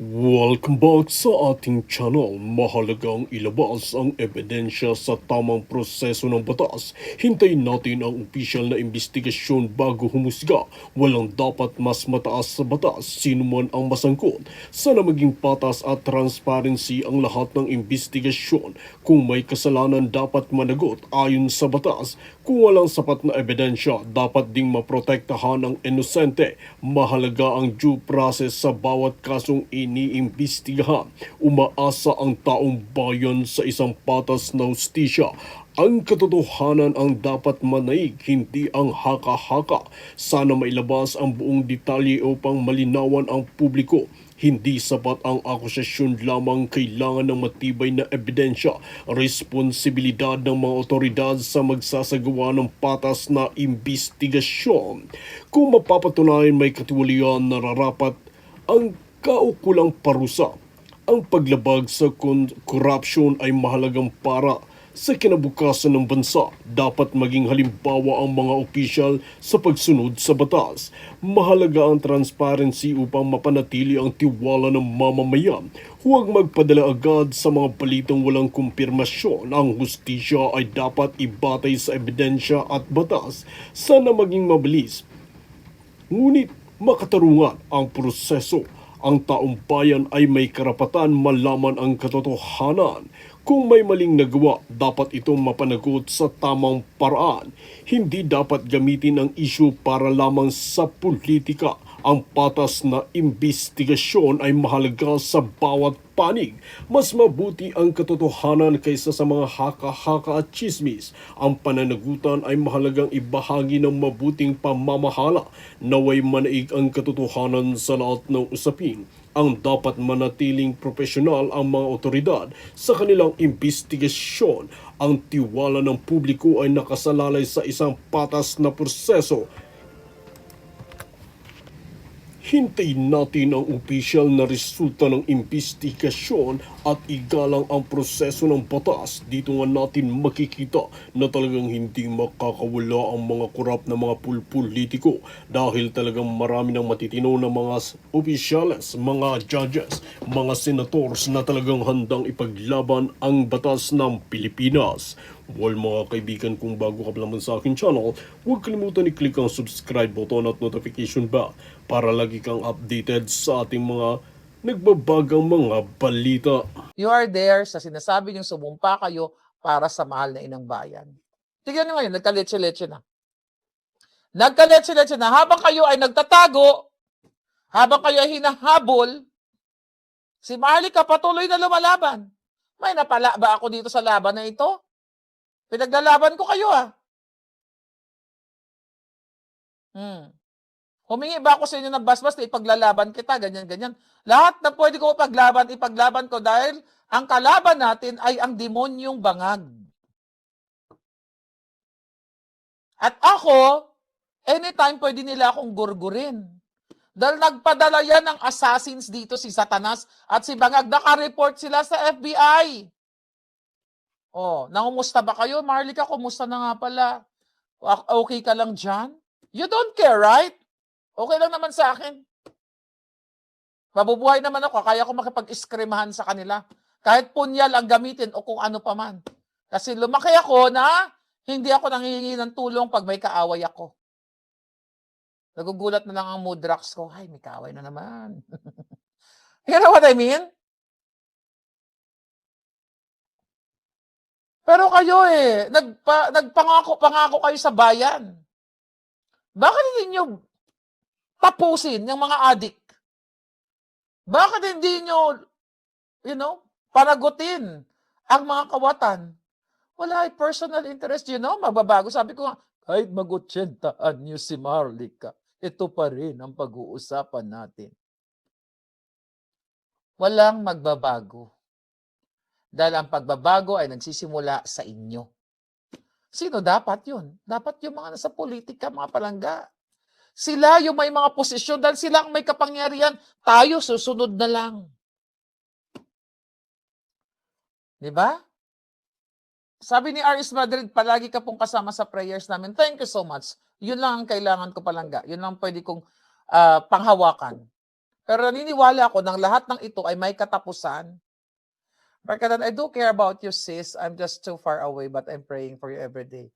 Welcome back sa ating channel. Mahalagang ilabas ang ebidensya sa tamang proseso ng batas. Hintayin natin ang opisyal na investigasyon bago humusga. Walang dapat mas mataas sa batas, sino man ang masangkot. Sana maging patas at transparency ang lahat ng investigasyon. Kung may kasalanan, dapat managot ayon sa batas. Kung walang sapat na ebidensya, dapat ding maprotektahan ang inosente. Mahalaga ang due process sa bawat kasong iniimbestigahan. Umaasa ang taong bayan sa isang patas na hustisya. Ang katotohanan ang dapat manaig, hindi ang haka-haka. Sana mailabas ang buong detalye upang malinawan ang publiko. Hindi sapat ang akusasyon lamang, kailangan ng matibay na ebidensya, responsibilidad ng mga otoridad sa magsasagawa ng patas na imbestigasyon. Kung mapapatunayan may katiwalian, nararapat ang kaukulang parusa. Ang paglabag sa korupsyon ay mahalagang para sa kinabukasan ng bansa. Dapat maging halimbawa ang mga opisyal sa pagsunod sa batas. Mahalaga ang transparency upang mapanatili ang tiwala ng mamamayan. Huwag magpadala agad sa mga balitang walang kumpirmasyon. Ang hustisya ay dapat ibatay sa ebidensya at batas. Sana maging mabilis, ngunit makatarungan ang proseso. Ang taong bayan ay may karapatan malaman ang katotohanan. Kung may maling nagawa, dapat itong mapanagot sa tamang paraan. Hindi dapat gamitin ang isyu para lamang sa politika. Ang patas na imbestigasyon ay mahalaga sa bawat panig. Mas mabuti ang katotohanan kaysa sa mga haka-haka at chismis. Ang pananagutan ay mahalagang ibahagi ng mabuting pamamahala. Naway manaig ang katotohanan sa lahat ng usapin. Ang dapat manatiling profesional ang mga otoridad sa kanilang imbestigasyon. Ang tiwala ng publiko ay nakasalalay sa isang patas na proseso. Hintayin natin ang opisyal na resulta ng imbestigasyon at igalang ang proseso ng batas. Dito nga natin makikita na talagang hindi makakawala ang mga korap na mga politiko dahil talagang marami ng matitino na mga opisyales, mga judges, mga senators na talagang handang ipaglaban ang batas ng Pilipinas. Well mga kaibigan, kung bago ka pa naman sa aking channel, huwag kalimutan i-click ang subscribe button at notification bell para lagi kang updated sa ating mga nagbabagang mga balita. You are there sa sinasabi niyong sumumpa kayo para sa mahal na inang bayan. Tignan niyo ngayon, nagkaletse-letse na. Nagkaletse-letse na. Habang kayo ay nagtatago, habang kayo ay hinahabol, si Maharlika patuloy na lumalaban. May napala ba ako dito sa laban na ito? Pinaglalaban ko kayo Humingi ba ako sa inyo ng basbas na ipaglalaban kita, ganyan-ganyan. Lahat na pwede ko ipaglaban ko dahil ang kalaban natin ay ang demonyong bangag. At ako, anytime pwede nila akong gurgurin. Dahil nagpadala yan ng assassins dito, si Satanas at si Bangag. Naka-report sila sa FBI. Nangumusta ba kayo? Maharlika, kumusta na nga pala? Okay ka lang dyan? You don't care, right? Okay lang naman sa akin. Mabubuhay naman ako, kaya ko makipag-iskrimahan sa kanila. Kahit punyal ang gamitin o kung ano pa man. Kasi lumaki ako na hindi ako nangihingi ng tulong pag may kaaway ako. Nagugulat na lang ang mood rocks ko. Ay, may kaaway na naman. You know what I mean? Pero kayo pangako kayo sa bayan. Bakit hindi nyo tapusin yung mga adik? Bakit hindi nyo, panagutin ang mga kawatan? Wala ay personal interest, magbabago. Sabi ko nga, kahit mag-80 nyo si Maharlika, ito pa rin ang pag-uusapan natin. Walang magbabago. Dahil ang pagbabago ay nagsisimula sa inyo. Sino dapat yun? Dapat yung mga nasa politika, mga palangga. Sila yung may mga posisyon dahil sila ang may kapangyarihan. Tayo susunod na lang. Diba? Sabi ni R.S. Madrid, palagi ka pong kasama sa prayers namin. Thank you so much. Yun lang ang kailangan ko palangga. Yun lang pwede kong panghawakan. Pero naniniwala ako ng lahat ng ito ay may katapusan. Barkadan, I do care about you, sis. I'm just too far away, but I'm praying for you every day.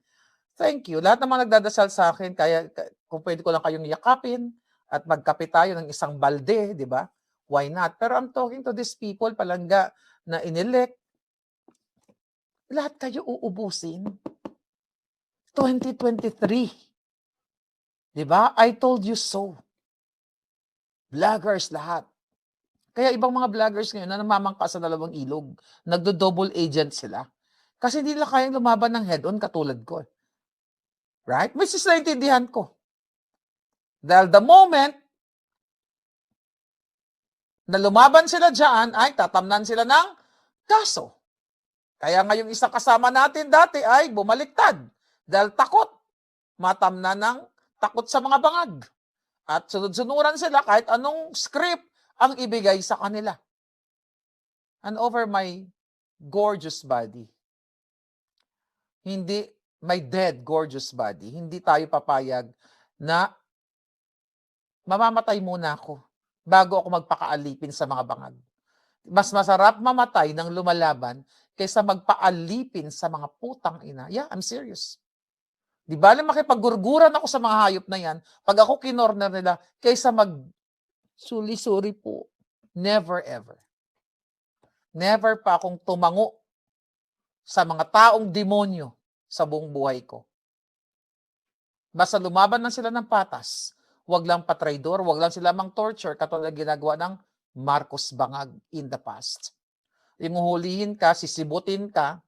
Thank you. Lahat naman nagdadasal sa akin, kaya kung pwede ko lang kayong yakapin at magkape tayo ng isang balde, di ba? Why not? Pero I'm talking to these people, palangga, na inelect. Lahat kayo uubusin. 2023. Di ba? I told you so. Vloggers lahat. Kaya ibang mga vloggers ngayon na namamangka sa dalawang ilog, nagdo-double agent sila. Kasi hindi nila kayang lumaban ng head-on katulad ko. Right? May naintindihan ko. Dahil the moment na lumaban sila dyan, ay tatamnan sila ng kaso. Kaya ngayong isang kasama natin dati ay bumaliktad. Dahil takot. Matamnan ng takot sa mga bangag. At sunod-sunuran sila kahit anong script ang ibigay sa kanila. And over my gorgeous body. Hindi, my dead gorgeous body. Hindi tayo papayag na mamamatay muna ako bago ako magpakaalipin sa mga bangag. Mas masarap mamatay ng lumalaban kaysa magpaalipin sa mga putang ina. Yeah, I'm serious. Di ba makipaggurguran ako sa mga hayop na yan pag ako kinorner nila kaysa suli-suri po. Never ever. Never pa akong tumango sa mga taong demonyo sa buong buhay ko. Basta lumaban lang sila ng patas. Huwag lang patraidor, huwag lang sila mang torture katulad ginagawa ng Marcos Bangag in the past. Yung hulihin ka, sisibutin ka,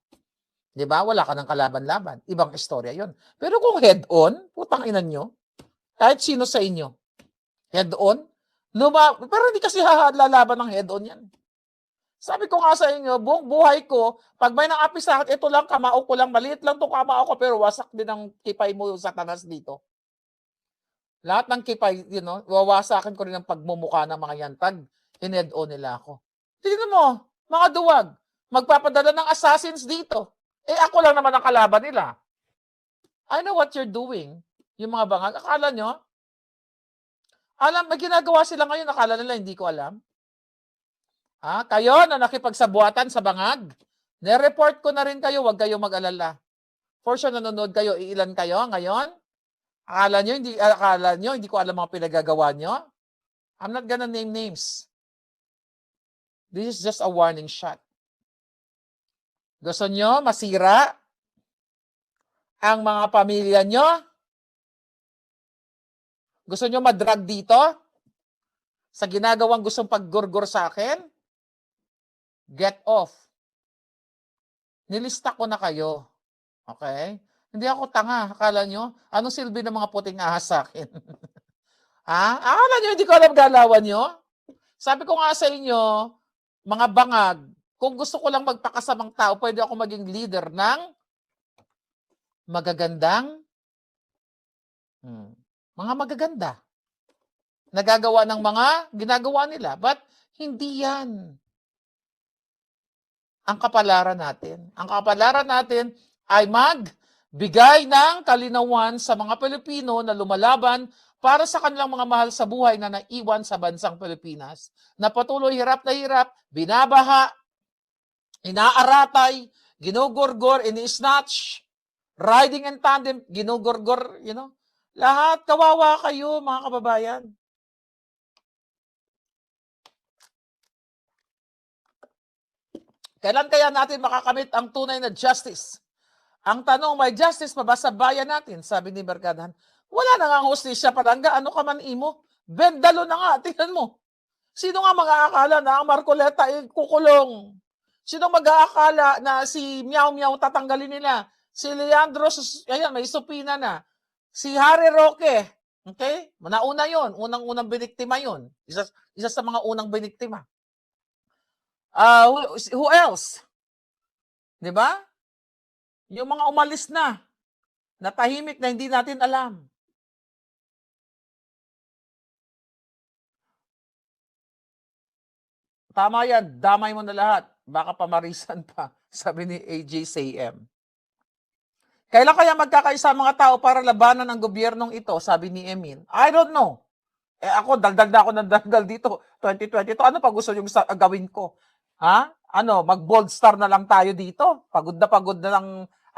di ba? Wala ka ng kalaban-laban. Ibang istorya yon. Pero kung head-on, putang ina nyo, kahit sino sa inyo, head-on, pero hindi kasi lalaban ng head-on yan. Sabi ko nga sa inyo, buong buhay ko, pag may nang-api sa akin, ito lang, kamao ko lang, maliit lang itong kamao ko, pero wasak din ang kipay mo sa tanas dito. Lahat ng kipay, wawasakin ko rin ang pagmumukha ng mga yantag. Hined-on nila ako. Tingnan mo, mga duwag, magpapadala ng assassins dito. Ako lang naman ang kalaban nila. I know what you're doing. Yung mga bangag, akala nyo? May ginagawa sila ngayon, akala nila hindi ko alam. Kayo na nakipagsabuatan sa bangag, nireport ko na rin kayo, huwag kayo mag-alala. For sure, nanonood kayo, iilan kayo ngayon? Akala nyo, hindi ko alam mga pinagagawa nyo? I'm not gonna name names. This is just a warning shot. Gusto nyo masira ang mga pamilya nyo? Gusto nyo madrag dito? Sa ginagawang gustong paggurgur sa akin? Get off. Nilista ko na kayo. Okay? Hindi ako tanga. Akala nyo, anong silbi ng mga puting ahas sa akin? Akala nyo, hindi ko alam galawan nyo? Sabi ko nga sa inyo, mga bangag, kung gusto ko lang magpakasamang tao, pwede ako maging leader ng magagandang mga magaganda. Nagagawa ng mga ginagawa nila. But hindi yan ang kapalaran natin. Ang kapalaran natin ay magbigay ng kalinawan sa mga Pilipino na lumalaban para sa kanilang mga mahal sa buhay na naiwan sa bansang Pilipinas. Na patuloy hirap na hirap, binabaha, inaaratay, ginugurgor, ini-snatch, riding in tandem, ginugurgor, Lahat, kawawa kayo, mga kababayan. Kailan kaya natin makakamit ang tunay na justice? Ang tanong, may justice pa ba sa bayan natin? Sabi ni Barkadahan. Wala na nga hustisya, palangga. Ano ka man imo? Bendalo na nga. Tingnan mo. Sino nga mag-aakala na ang Marcoleta ay kukulong? Sino mag-aakala na si Miao Miao tatanggalin nila? Si Leandro, ayan, may supina na. Si Harry Roque, okay? Nauna yon, unang-unang biniktima yon. Isa sa mga unang biniktima. Who else? 'Di ba? Yung mga umalis na tahimik na hindi natin alam. Tama yan, damay mo na lahat. Baka pamarisan pa, sabi ni AJ Sayem. Kailan kaya magkakaisa mga tao para labanan ang gobyernong ito, sabi ni Emin? I don't know. Eh ako, dagdag na ako ng dagdag dito. 2022, ano pa gusto yung gawin ko? Ha? Ano, mag-bold star na lang tayo dito? Pagod na lang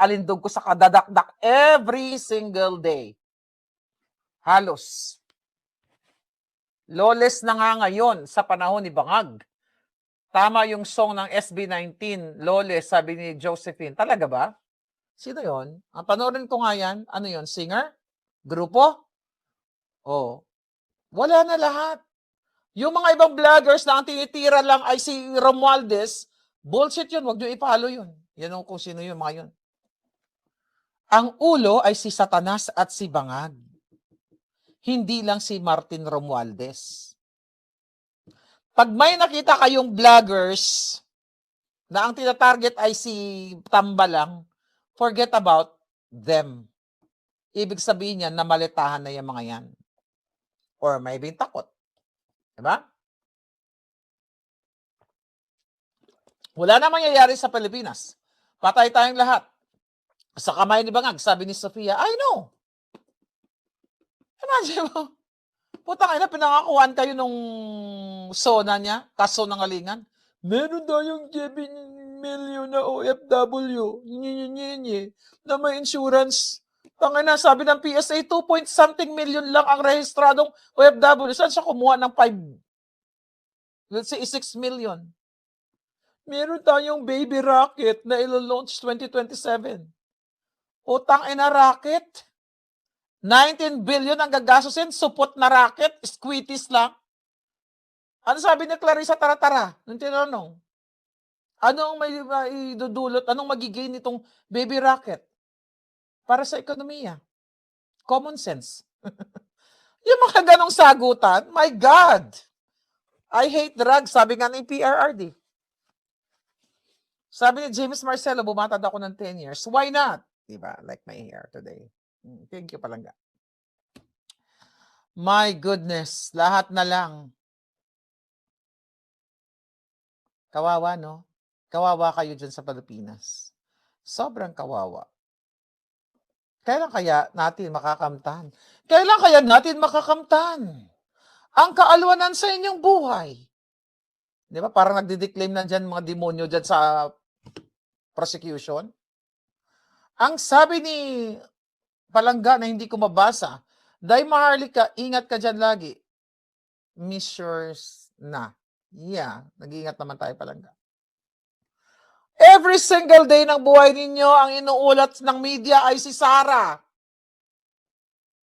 alindog ko sa kadadakdak every single day. Halos. Lawless na nga ngayon sa panahon ni Bangag. Tama yung song ng SB19, Lawless, sabi ni Josephine. Talaga ba? Sino yon? Ang panoorin ko nga yan. Ano yon? Singer? Grupo? Oh. Wala na lahat. Yung mga ibang vloggers na ang tinitira lang ay si Romualdez, bullshit yun. Huwag nyo i-follow yun. Yan ang kung sino yun, mga yun. Ang ulo ay si Satanas at si Bangag. Hindi lang si Martin Romualdez. Pag may nakita kayong vloggers na ang tinatarget ay si Tamba lang, forget about them. Ibig sabihin niyan na malitahan na yung mga yan. Or maybe takot. Diba? Wala na mangyayari sa Pilipinas. Patay tayong lahat. Sa kamay ni Bangag, sabi ni Sofia, I know. Imagine mo. Putang ina, pinangakuan kayo nung SONA niya, kaso ng alingan. Meron tayong 7 million na OFW, na may insurance. Tangina, sabi ng PSA, 2 point something million lang ang rehistradong OFW. Saan siya kumuha ng 5, let's say 6 million? Meron tayong baby rocket na ilo-launch 2027. Utang ina rocket. 19 billion ang gagastusin, supot na rocket, squeeties lang. Ano sabi ni Clarissa Taratara nung tinanong? Ano ang may idudulot, anong magigain nitong baby rocket? Para sa ekonomiya. Common sense. Yung mga ganong sagutan, my God! I hate drugs, sabi nga ng PRRD. Sabi ni James Marcelo, bumatad ako ng 10 years. Why not? Diba? Like my hair today. Thank you, Palangga. My goodness, lahat na lang. Kawawa, no? Kawawa kayo dyan sa Pilipinas. Sobrang kawawa. Kailan kaya natin makakamtan? Kailan kaya natin makakamtan ang kaalwanan sa inyong buhay? Di ba? Parang nagdi-declaim na dyan mga demonyo dyan sa prosecution. Ang sabi ni Palangga na hindi ko mabasa, Day Maharlika, ingat ka dyan lagi. Measures na. Yeah, nag-iingat naman tayo Palangga. Every single day ng buhay ninyo, ang inuulat ng media ay si Sara.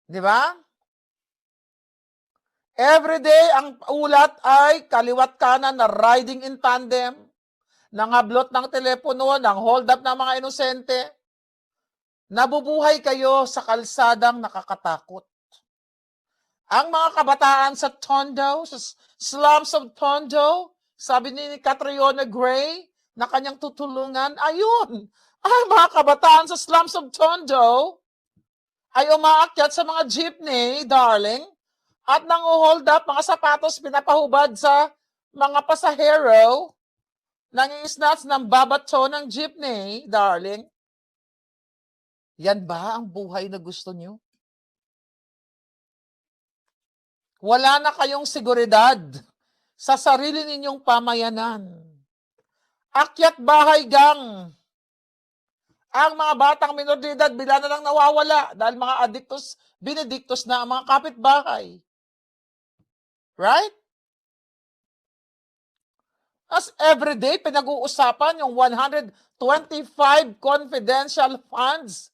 Di ba? Every day, ang ulat ay kaliwat kanan na riding in tandem, nangablot ng telepono, nang hold up ng mga inosente. Nabubuhay kayo sa kalsadang nakakatakot. Ang mga kabataan sa Tondo, sa slums of Tondo, sabi ni Catriona Gray, na kanyang tutulungan, ayun, ang mga kabataan sa slums of Tondo ay umaakyat sa mga jeepney, darling, at nang-hold up mga sapatos pinapahubad sa mga pasahero, nangi-snatch ng babato ng jeepney, darling. Yan ba ang buhay na gusto nyo? Wala na kayong seguridad sa sarili ninyong pamayanan. Akyat bahay gang. Ang mga batang minor de edad bila na lang nawawala dahil mga adiktos, binidiktos na ang mga kapitbahay. Right? As everyday, pinag-uusapan yung 125 confidential funds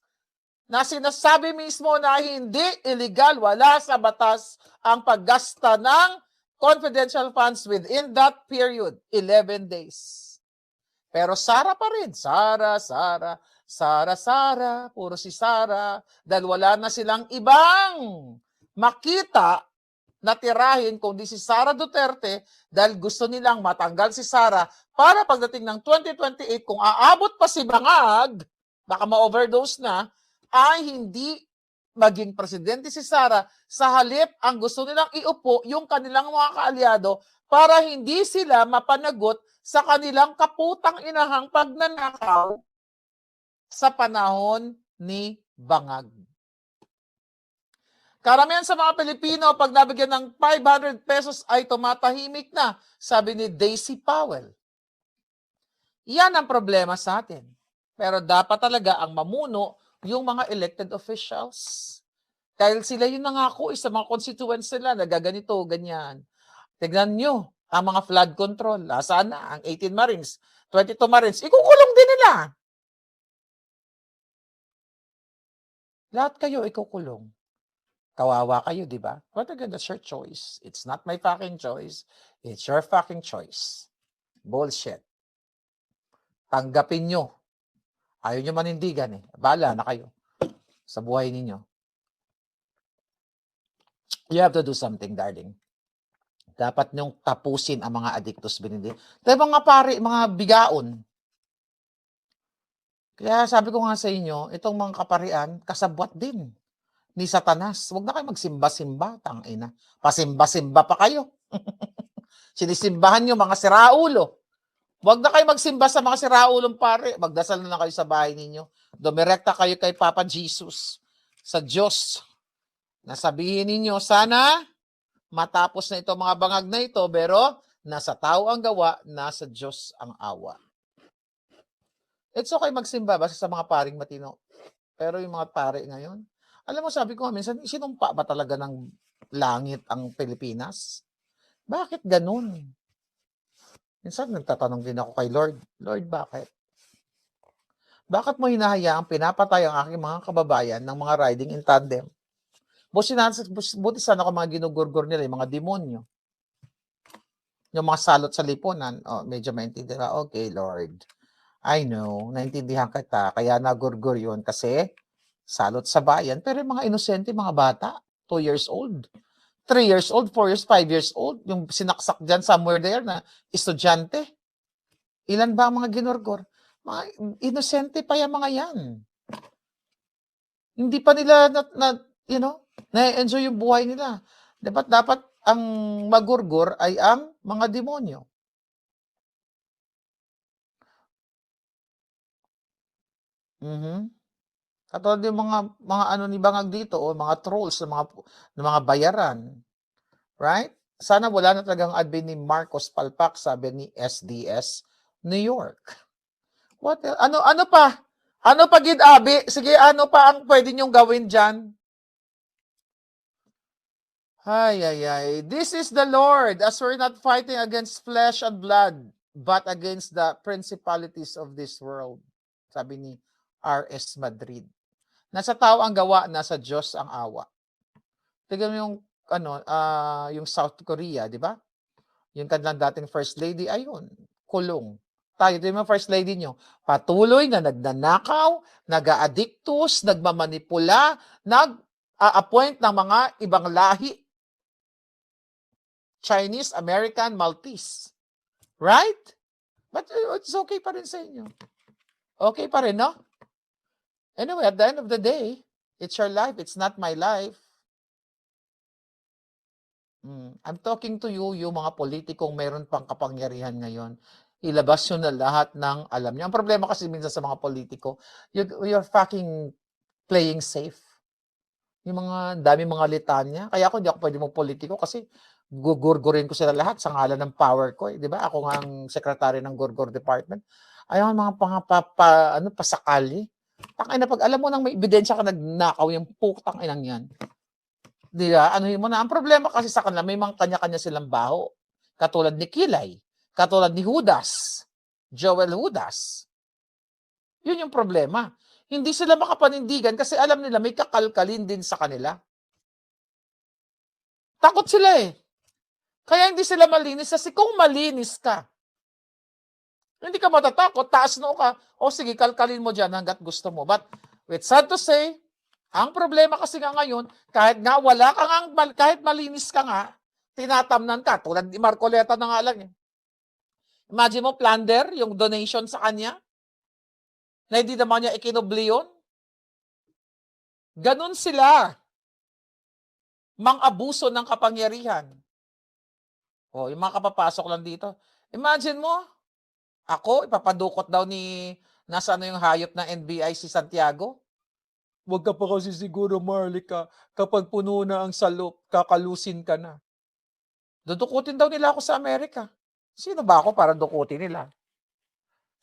na sinasabi mismo na hindi illegal, wala sa batas ang paggasta ng confidential funds within that period, 11 days. Pero Sara pa rin, Sara, puro si Sara, dahil wala na silang ibang makita na tirahin kundi si Sara Duterte dahil gusto nilang matanggal si Sara para pagdating ng 2028, kung aabot pa si Bangag, baka ma-overdose na, ay hindi maging presidente si Sara. Sa halip, ang gusto nilang iupo yung kanilang mga kaalyado para hindi sila mapanagot sa kanilang kaputang inahang pagnanakaw sa panahon ni Bangag. Karamihan sa mga Pilipino, pag nabigyan ng 500 pesos ay tumatahimik na, sabi ni Daisy Powell. Yan ang problema sa atin. Pero dapat talaga ang mamuno yung mga elected officials. Dahil sila yung nangako sa mga constituents nila na gaganito, ganyan. Tignan nyo, ang mga flood control. Saan na? Ang 18 Marines, 22 Marines, ikukulong din nila. Lahat kayo ikukulong. Kawawa kayo, di ba? But again, that's your choice. It's not my fucking choice. It's your fucking choice. Bullshit. Tanggapin nyo. Ayaw nyo manindigan eh. Bahala na kayo sa buhay ninyo. You have to do something, darling. Dapat nyong tapusin ang mga addictus benindi. Dahil mga pare, mga bigaon. Kaya sabi ko nga sa inyo, itong mga kaparian, kasabwat din ni Satanas. Huwag na kayo magsimba-simba, tangina. Pasimba-simba pa kayo. Sinisimbahan nyo mga siraulo. Huwag na kayo magsimba sa mga siraulong pare. Magdasal na lang kayo sa bahay ninyo. Dumirekta kayo kay Papa Jesus, sa Diyos. Nasabihin ninyo, sana matapos na ito mga bangag na ito, pero nasa tao ang gawa, nasa Diyos ang awa. It's okay magsimba basta sa mga paring matino. Pero yung mga pare ngayon, alam mo, sabi ko minsan, sinumpa ba talaga ng langit ang Pilipinas? Bakit ganun? Minsan nagtatanong din ako kay Lord, Lord, bakit? Bakit mo hinahayaang pinapatay ang aking mga kababayan ng mga riding in tandem? Buti sana ako mga ginugurgur nila, yung mga demonyo. Yung mga salot sa lipunan, medyo maintindihan. Okay, Lord. I know, naintindihan kita, kaya nagurgur yun kasi salot sa bayan. Pero yung mga inosente, mga bata, 2 years old, 3 years old, 4 years, 5 years old, yung sinaksak dyan somewhere there na estudyante. Ilan ba ang mga ginurgur? Mga inosente pa yung mga yan. Hindi pa nila na-enjoy yung buhay nila. Dapat ang magurgur ay ang mga demonyo. Katulad yung mga ano ni Bangag dito, o mga trolls ng mga bayaran. Right? Sana wala na talagang admin ni Marcos Palpak, sabi ni SDS New York. What else? Ano pa? Ano pa gid-abi? Sige, ano pa ang pwede niyong gawin dyan? Ay. This is the Lord, as we're not fighting against flesh and blood, but against the principalities of this world. Sabi ni R.S. Madrid. Nasa tao ang gawa, nasa Diyos ang awa. Tignan mo yung yung South Korea, di ba? Yung kanilang dating First Lady, ayun, kulong. Tayo, di ba First Lady nyo? Patuloy na nagnanakaw, nag-addictus, nagmamanipula, nag-appoint ng mga ibang lahi. Chinese, American, Maltese. Right? But it's okay pa rin sa inyo. Okay pa rin, no? Anyway, at the end of the day, it's your life. It's not my life. I'm talking to you, yung mga politikong mayroon pang kapangyarihan ngayon. Ilabas nyo na lahat ng alam nyo. Ang problema kasi minsan sa mga politiko, you're fucking playing safe. Yung mga dami mga litanya. Kaya ako, hindi ako pwede mo politiko kasi gugurgurin ko sila lahat sa ngalan ng power ko. Di ba? Ako nga ang secretary ng Gurgur Department. Ayaw mga pasakali. Tangay na pag alam mo nang may ebidensya ka nagnakaw yung putang inang yan. Di ba? Anuhin mo na. Ang problema kasi sa kanila, may mga kanya-kanya silang baho. Katulad ni Kilay. Katulad ni Judas. Joel Judas. Yun yung problema. Hindi sila makapanindigan kasi alam nila may kakalkalin din sa kanila. Takot sila eh. Kaya hindi sila malinis kasi kung malinis ka, hindi ka matatakot, taas noo ka, o sige, kalkalin mo dyan hanggat gusto mo. But, it's sad to say, ang problema kasi nga ngayon, kahit nga wala ka nga, kahit malinis ka nga, tinatamnan ka. Tulad ni Marcoleta na nga lang eh. Imagine mo, plunder, yung donation sa kanya, na hindi naman niya ikinubli yun. Ganun sila. Mang-abuso ng kapangyarihan. O, yung mga kapapasok lang dito. Imagine mo, ako, ipapadukot daw nasaan na yung hayop ng NBI si Santiago? Huwag ka pa kasi siguro, Marlica, kapag puno na ang salop, kakalusin ka na. Dudukutin daw nila ako sa Amerika. Sino ba ako para dukutin nila?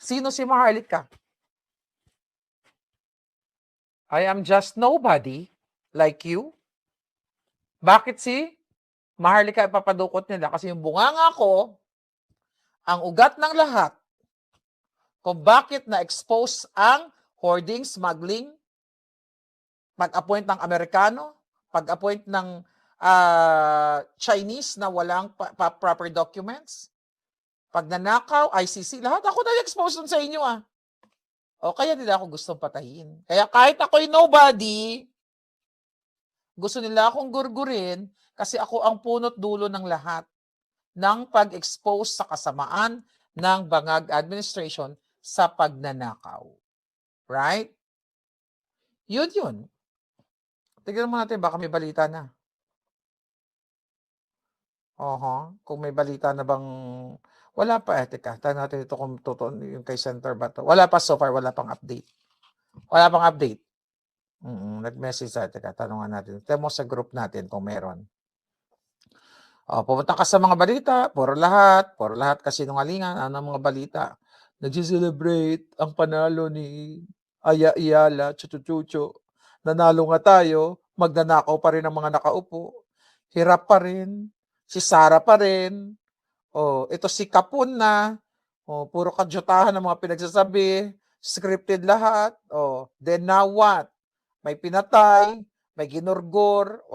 Sino si Maharlika? I am just nobody like you. Bakit si Maharlika ipapadukot nila? Kasi yung bunganga ko, ang ugat ng lahat, kung bakit na-expose ang hoarding, smuggling, pag-appoint ng Amerikano, pag-appoint ng Chinese na walang proper documents, pagnanakaw, ICC, lahat ako na-expose dun sa inyo O kaya nila ako gustong patayin. Kaya kahit ako'y nobody, gusto nila akong gurgurin kasi ako ang punot dulo ng lahat ng pag-expose sa kasamaan ng Bangag administration sa pagnanakaw. Right? Yun. Tignan mo natin, baka may balita na. Kung may balita na bang... Wala pa, teka. Tayo natin ito kung totoo yung kay Senator Bato. Wala pa so far, wala pang update. Wala pang update. Nag-message tayo. Teka, tanungan natin. Tignan mo sa group natin kung meron. Pumunta ka sa mga balita, puro lahat kasi nungalingan, mga balita. Nag-celebrate ang panalo ni Aya Iyala, Chuchuchucho. Nanalo nga tayo, magnanakaw pa rin ang mga nakaupo. Hirap pa rin, si Sara pa rin. Ito si Kapun na, puro kadyutahan ng mga pinagsasabi, scripted lahat. Then now what? May pinatay, may ginurgur,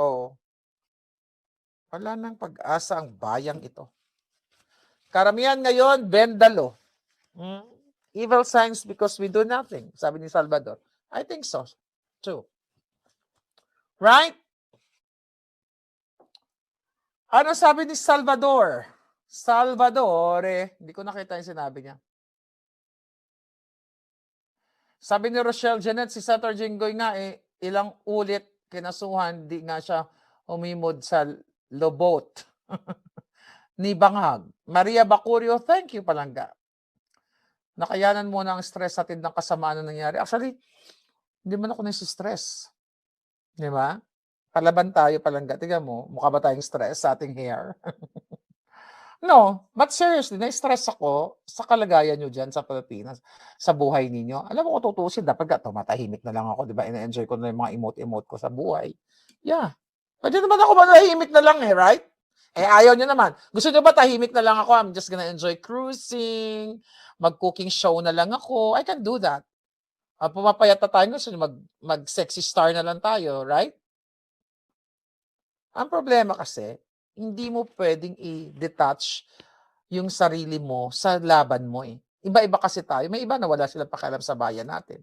wala nang pag-asa ang bayang ito. Karamihan ngayon, bendalo. Evil signs because we do nothing, sabi ni Salvador. I think so, too. Right? Ano sabi ni Salvador? Hindi ko nakita yung sinabi niya. Sabi ni Rochelle Janet, si Senator Jinggoy nga, ilang ulit kinasuhan, di nga siya umimod sa lobot ni Bangag. Maria Bacurio, thank you palangga. Nakayanan mo na ang stress natin ng kasamaan na nangyari. Actually, hindi man ako nasi-stress. Di ba? Palaban tayo palangga. Tingnan mo, mukha ba tayong stress sa ating hair? No, but seriously, na-stress ako sa kalagayan nyo dyan sa Pilipinas, sa buhay ninyo. Alam mo ko tutusin, dapat tumatahimik na lang ako, di ba? Ina-enjoy ko na yung mga emote-emote ko sa buhay. Yeah. Pwede naman ako manahimik na lang right? Ayaw nyo naman. Gusto nyo ba tahimik na lang ako? I'm just gonna enjoy cruising, mag-cooking show na lang ako. I can do that. Pumapayat na tayo, gusto nyo mag-sexy star na lang tayo, right? Ang problema kasi, hindi mo pwedeng i-detach yung sarili mo sa laban mo Iba-iba kasi tayo. May iba na wala silang pakialam sa bayan natin.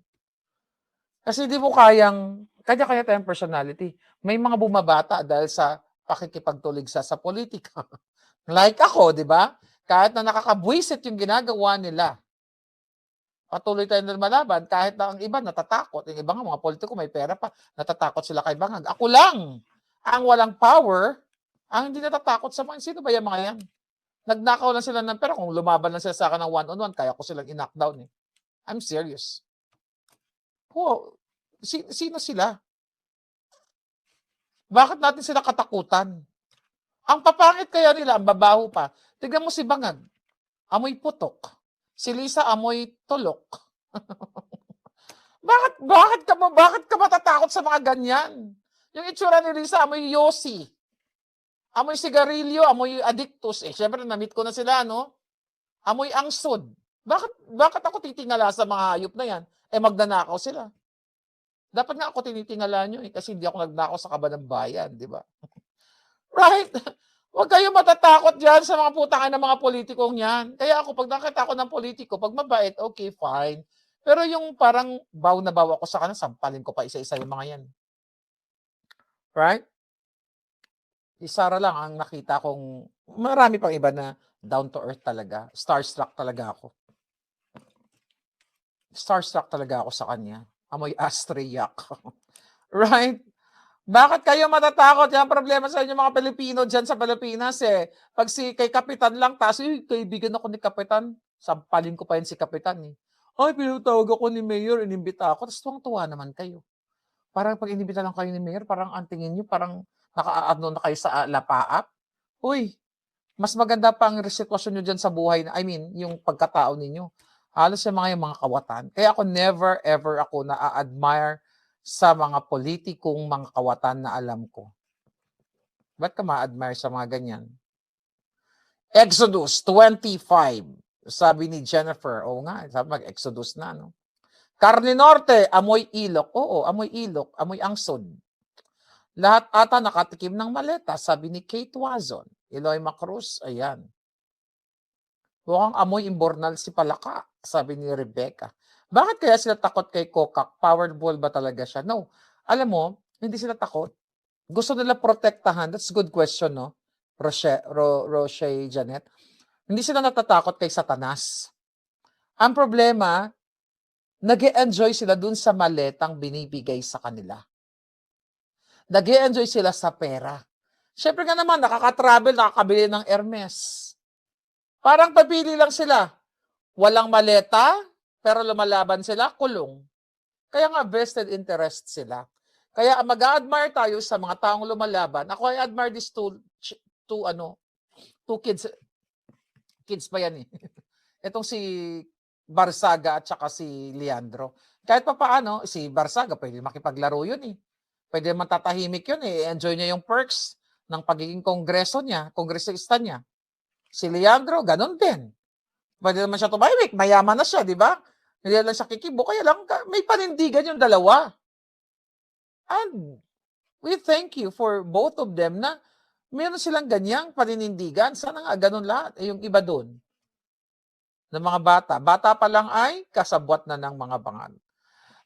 Kasi di mo kayang, kanya-kanya tayong personality. May mga bumabata dahil sa pakikipagtuligsa sa politika. Like ako, di ba? Kahit na nakakabwisit yung ginagawa nila, patuloy tayo na lumalaban kahit na ang iba natatakot. Yung iba nga mga politiko may pera pa, natatakot sila kay Bangag. Ako lang ang walang power, ang hindi natatakot sa mga, sino ba yung mga yan? Nagnakaw lang sila ng pera. Kung lumaban lang sila sa akin ng one-on-one, kaya ko silang i-knockdown I'm serious. Sino sila? Bakit natin sila katakutan? Ang papangit kaya nila, ang babaho pa. Tignan mo si Bangag. Amoy putok. Si Lisa, amoy tulok. Bakit ka matatakot sa mga ganyan? Yung itsura ni Lisa, amoy yosi. Amoy sigarilyo, amoy addictus. Syempre, na-meet ko na sila, no? Amoy angsod. Bakit ako titingala sa mga hayop na yan? Magnanakaw sila. Dapat nga ako tinitingala nyo kasi hindi ako nagnakaw sa kaba ng bayan, di ba? Right? Huwag kayo matatakot dyan sa mga putangan ng mga politikong yan. Kaya ako, pag nakita ko ng politiko, pag mabait, okay, fine. Pero yung parang baw na baw ako sa kanila, sampalin ko pa isa-isa yung mga yan. Right? Sara lang ang nakita kong marami pang iba na down to earth talaga. Starstruck talaga ako. Starstruck talaga ako sa kanya. Amoy ashtray yak. Right? Bakit kayo matatakot? Yan problema sa inyo mga Pilipino dyan sa Pilipinas Pag kay Kapitan lang, tapos kaibigan ako ni Kapitan, sampalin ko pa yun si Kapitan Ay, pinatawag ako ni Mayor, inimbita ako, tapos tuwang-tuwa naman kayo. Parang 'pag inibita lang kayo ni mayor, parang ang tingin niyo parang naka-aano na kayo sa lapaap. Uy, mas maganda pa ang sitwasyon niyo diyan sa buhay na I mean, yung pagkatao ninyo. Halos yung mga kawatan. Kaya ako never ever ako naa-admire sa mga politikong mga kawatan na alam ko. Ba't ka ma-admire sa mga ganyan? Exodus 25, sabi ni Jennifer. Oo nga, sabi mag-Exodus na, no? Carne Norte, amoy ilok. Oo, amoy ilok, amoy angsod. Lahat ata nakatikim ng maleta, sabi ni Kate Wazon. Eloy Macruz, ayan. Mukhang amoy imbornal si Palaka, sabi ni Rebecca. Bakit kaya sila takot kay Kokak? Powerball ba talaga siya? No. Alam mo, hindi sila takot. Gusto nila protektahan. That's a good question, no? Roche Janet. Hindi sila natatakot kay Satanas. Ang problema, nag-e-enjoy sila dun sa maletang binibigay sa kanila. Nag-e-enjoy sila sa pera. Siyempre nga naman, nakaka-travel, nakakabili ng Hermes. Parang papili lang sila. Walang maleta, pero lumalaban sila, kulong. Kaya nga vested interest sila. Kaya mag-admire tayo sa mga taong lumalaban. Ako I admire these two kids. Kids pa yan eh. Itong si Barsaga at saka si Leandro. Kahit pa paano, si Barsaga pwede makipaglaro yun eh. Pwede matatahimik yun eh. Enjoy niya yung perks ng pagiging kongresista niya. Si Leandro, ganun din. Pwede naman siya tumahimik. Mayaman na siya, di ba? Hindi lang siya kikibo. Kaya lang, may panindigan yung dalawa. And we thank you for both of them na meron silang ganyang paninindigan. Sana nga ganun lahat. Yung iba doon ng mga bata. Bata pa lang ay kasabwat na ng mga bangal.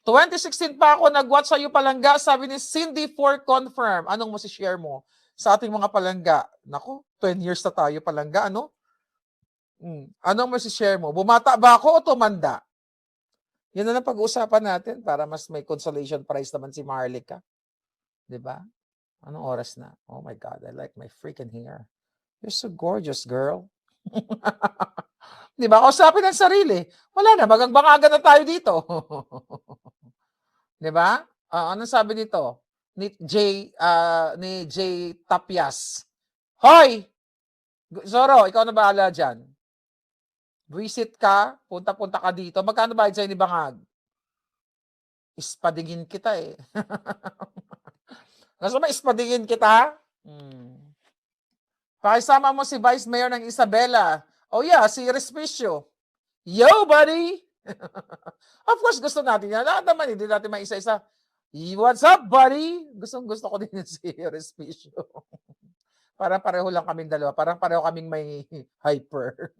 2016 pa ako nag-watch sa iyo palangga, sabi ni Cindy for confirm. Anong share mo sa ating mga palangga? Naku, 10 years na tayo palangga, ano? Anong share mo? Bumata ba ako o tumanda? Yan na lang pag-uusapan natin para mas may consolation prize naman si Marlica. 'Di ba? Anong oras na? Oh my God, I like my freaking hair. You're so gorgeous, girl. 'Di ba? Kausapin ang sarili. Wala na, magang-bangagan na tayo dito. 'Di ba? Anong sabi dito? Ni J Tapias. Hoy! Zoro, ikaw na bahala dyan. Visit ka, punta-punta ka dito. Magkano bayad sa'yo ni Bangag? Ispadingin kita eh. Gusto mo ispadingin kita? Pakisama mo si Vice Mayor ng Isabela. Oh yeah, si Respicio. Yo, buddy! Of course, gusto natin yan. Lahat naman, hindi natin maisa-isa. What's up, buddy? Gusto ko din si Respicio. Parang pareho lang kaming dalawa. Parang pareho kaming may hyper.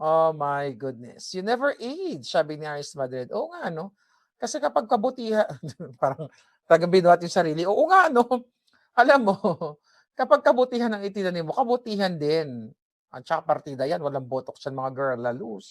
Oh my goodness. You never age, sabi ni Aris Madrid. Oo nga, no? Kasi kapag kabutihan, parang talagang binuhat yung sarili. Oo nga, no? Alam mo, kapag kabutihan ang itinanim mo, kabutihan din. At saka partida yan, walang botox yan mga girl, lalus.